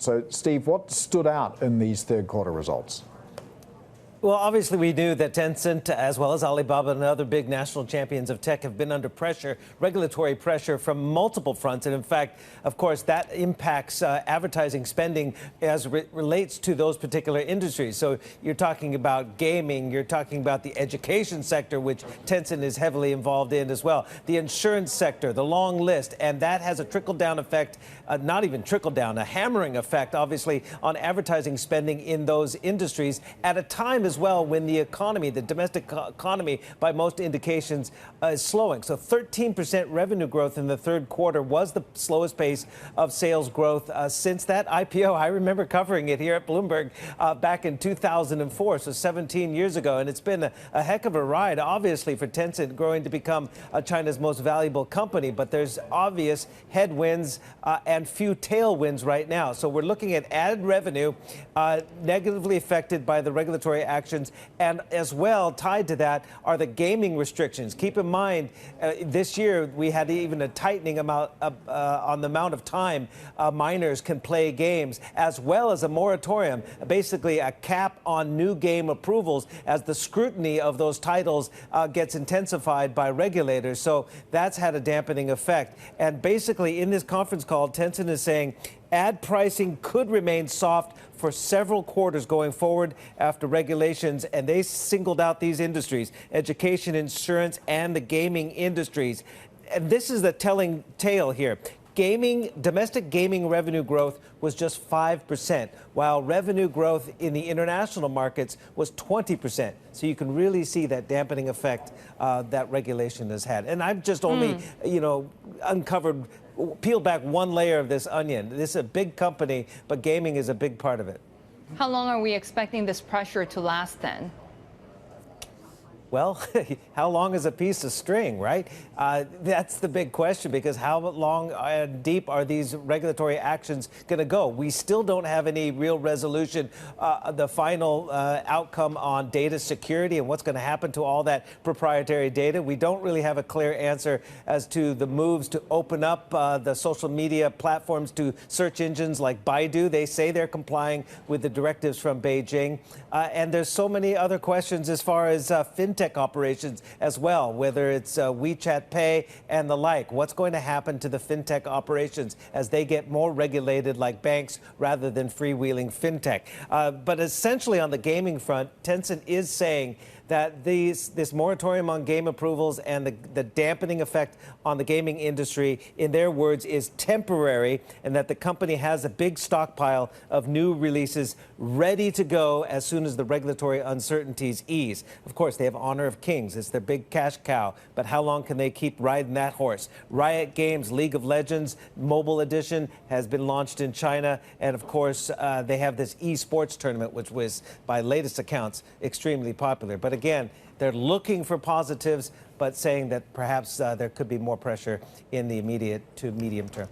So, Steve, what stood out in these third quarter results? Well, obviously, we knew that Tencent, as well as Alibaba and other big national champions of tech, have been under pressure, regulatory pressure from multiple fronts. And in fact, of course, that impacts advertising spending as it relates to those particular industries. So you're talking about gaming, you're talking about the education sector, which Tencent is heavily involved in as well, the insurance sector, the long list. And that has a trickle-down effect, not even trickle-down, a hammering effect, obviously, on advertising spending in those industries at a time as well when the economy, the domestic economy, by most indications, is slowing. So 13% revenue growth in the third quarter was the slowest pace of sales growth since that IPO. I remember covering it here at Bloomberg back in 2004, so 17 years ago. And it's been a heck of a ride, obviously, for Tencent growing to become China's most valuable company. But there's obvious headwinds and few tailwinds right now. So we're looking at ad revenue negatively affected by the regulatory actions, and as well tied to that are the gaming restrictions. Keep in mind, this year we had even a tightening amount on the amount of time minors can play games, as well as a moratorium, basically a cap on new game approvals as the scrutiny of those titles gets intensified by regulators. So that's had a dampening effect. And basically in this conference call, Tencent is saying ad pricing could remain soft for several quarters going forward after regulations, and they singled out these industries: education, insurance, and the gaming industries. And this is the telling tale here. Domestic gaming revenue growth was just 5%, while revenue growth in the international markets was 20%. So you can really see that dampening effect that regulation has had. And I've just only, peeled back one layer of this onion. This is a big company, but gaming is a big part of it. How long are we expecting this pressure to last then? Well, how long is a piece of string, right? That's the big question, because how long and deep are these regulatory actions going to go? We still don't have any real resolution, the final outcome on data security and what's going to happen to all that proprietary data. We don't really have a clear answer as to the moves to open up the social media platforms to search engines like Baidu. They say they're complying with the directives from Beijing. And there's so many other questions as far as fintech operations as well, whether it's WeChat Pay and the like. What's going to happen to the fintech operations as they get more regulated like banks rather than freewheeling fintech? But essentially on the gaming front, Tencent is saying that this moratorium on game approvals and the dampening effect on the gaming industry, in their words, is temporary, and that the company has a big stockpile of new releases ready to go as soon as the regulatory uncertainties ease. Of course, they have Honor of Kings. It's their big cash cow. But how long can they keep riding that horse? Riot Games' League of Legends mobile edition has been launched in China. And of course, they have this esports tournament, which was, by latest accounts, extremely popular. But again, they're looking for positives, but saying that perhaps there could be more pressure in the immediate to medium term.